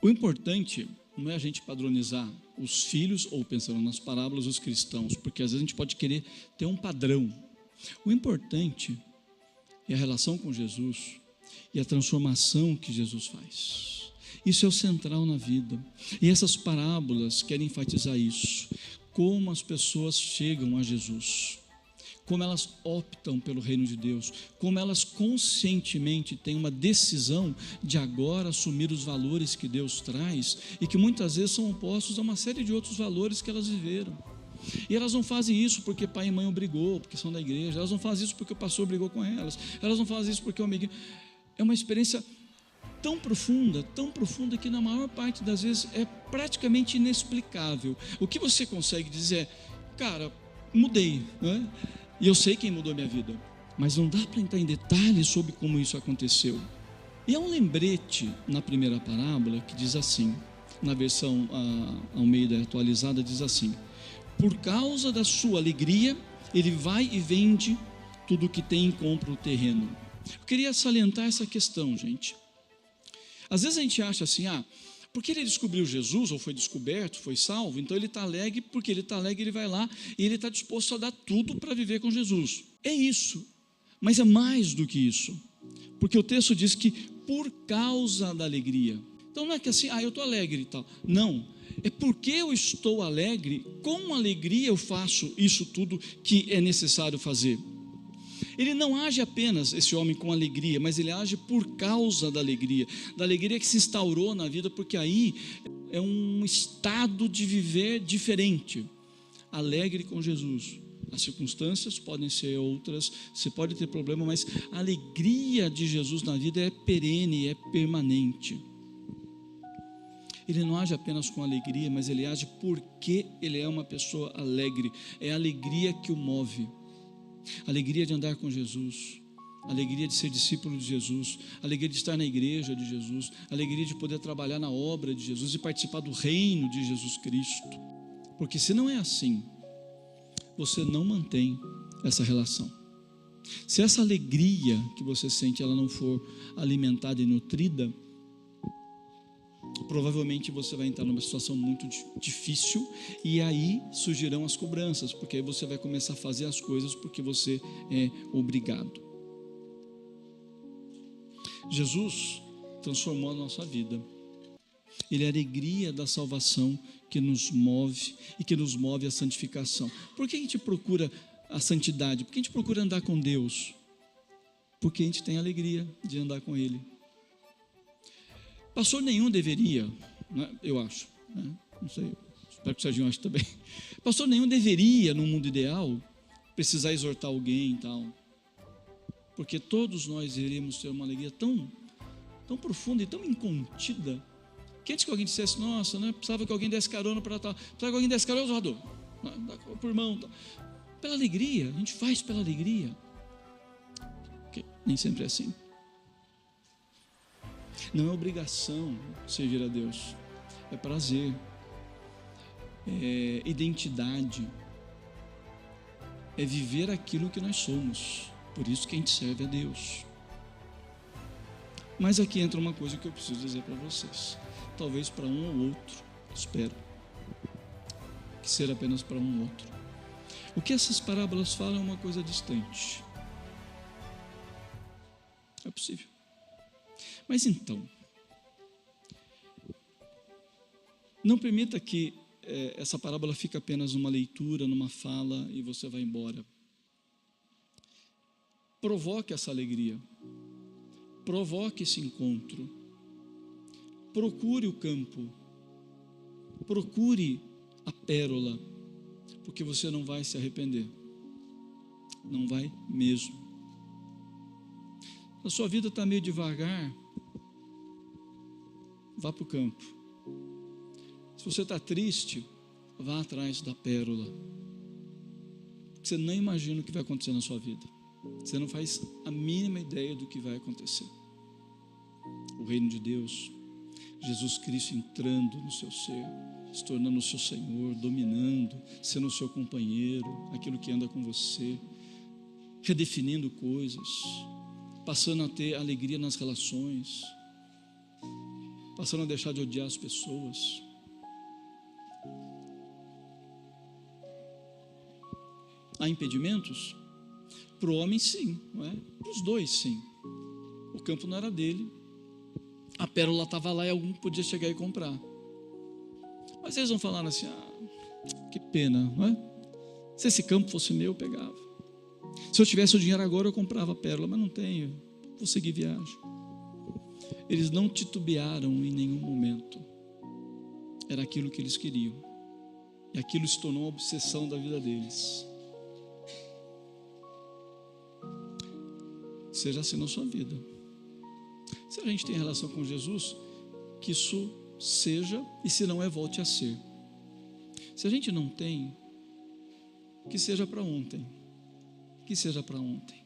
O importante não é a gente padronizar os filhos, ou pensando nas parábolas, os cristãos, porque às vezes a gente pode querer ter um padrão. O importante é a relação com Jesus e a transformação que Jesus faz. Isso é o central na vida. E essas parábolas querem enfatizar isso. Como as pessoas chegam a Jesus, como elas optam pelo reino de Deus, como elas conscientemente têm uma decisão de agora assumir os valores que Deus traz e que muitas vezes são opostos a uma série de outros valores que elas viveram. E elas não fazem isso porque pai e mãe obrigou, porque são da igreja, elas não fazem isso porque o pastor brigou com elas não fazem isso porque o amiguinho. É uma experiência tão profunda que na maior parte das vezes é praticamente inexplicável. O que você consegue dizer é, cara, mudei, né? E eu sei quem mudou minha vida, mas não dá para entrar em detalhes sobre como isso aconteceu. E há um lembrete na primeira parábola que diz assim, na versão Almeida atualizada, diz assim: por causa da sua alegria, ele vai e vende tudo o que tem e compra o terreno. Eu queria salientar essa questão, gente. Às vezes a gente acha assim, porque ele descobriu Jesus, ou foi descoberto, foi salvo, então ele está alegre, porque ele está alegre, ele vai lá e ele está disposto a dar tudo para viver com Jesus. É isso, mas é mais do que isso, porque o texto diz que por causa da alegria. Então não é que assim, eu estou alegre e tal. Não, é porque eu estou alegre, com alegria eu faço isso tudo que é necessário fazer. Ele não age apenas, esse homem, com alegria, mas ele age por causa da alegria que se instaurou na vida, porque aí é um estado de viver diferente, alegre com Jesus. As circunstâncias podem ser outras, você pode ter problema, mas a alegria de Jesus na vida é perene, é permanente. Ele não age apenas com alegria, mas ele age porque ele é uma pessoa alegre, é a alegria que o move. Alegria de andar com Jesus, alegria de ser discípulo de Jesus, alegria de estar na igreja de Jesus, alegria de poder trabalhar na obra de Jesus e participar do reino de Jesus Cristo. Porque se não é assim, você não mantém essa relação. Se essa alegria que você sente, ela não for alimentada e nutrida, provavelmente você vai entrar numa situação muito difícil, e aí surgirão as cobranças, porque aí você vai começar a fazer as coisas porque você é obrigado. Jesus transformou a nossa vida. Ele é a alegria da salvação que nos move e que nos move à santificação. Por que a gente procura a santidade? Por que a gente procura andar com Deus? Porque a gente tem alegria de andar com Ele. Pastor nenhum deveria, né, eu acho, né, não sei, espero que o Serginho ache também. Pastor nenhum deveria, no mundo ideal, precisar exortar alguém e tal, porque todos nós iríamos ter uma alegria tão profunda e tão incontida, que antes que alguém dissesse, nossa, né, precisava que alguém desse carona para tal, precisava que alguém desse carona, eu dou, por irmão, tal. Pela alegria, a gente faz pela alegria, porque nem sempre é assim. Não é obrigação servir a Deus, é prazer, é identidade, é viver aquilo que nós somos, por isso que a gente serve a Deus. Mas aqui entra uma coisa que eu preciso dizer para vocês, talvez para um ou outro, espero que seja apenas para um ou outro. O que essas parábolas falam é uma coisa distante, é possível. Mas então, não permita que essa parábola fique apenas numa leitura, numa fala e você vai embora. Provoque essa alegria, provoque esse encontro, procure o campo, procure a pérola, porque você não vai se arrepender, não vai mesmo. A sua vida está meio devagar, vá para o campo. Se você está triste, vá atrás da pérola. Você não imagina o que vai acontecer na sua vida. Você não faz a mínima ideia do que vai acontecer. O reino de Deus, Jesus Cristo entrando no seu ser, se tornando o seu Senhor, dominando, sendo o seu companheiro, aquilo que anda com você, redefinindo coisas, passando a ter alegria nas relações. passaram a deixar de odiar as pessoas. Há impedimentos? Para o homem, sim, não é? Para os dois, sim. O campo não era dele, a pérola estava lá e algum podia chegar e comprar. Mas eles não falaram assim: que pena, não é? Se esse campo fosse meu, eu pegava. Se eu tivesse o dinheiro agora, eu comprava a pérola, mas não tenho, vou seguir viagem. Eles não titubearam em nenhum momento. Era aquilo que eles queriam. E aquilo se tornou uma obsessão da vida deles. Seja assim na sua vida. Se a gente tem relação com Jesus, que isso seja, e se não é, volte a ser. Se a gente não tem, que seja para ontem. Que seja para ontem.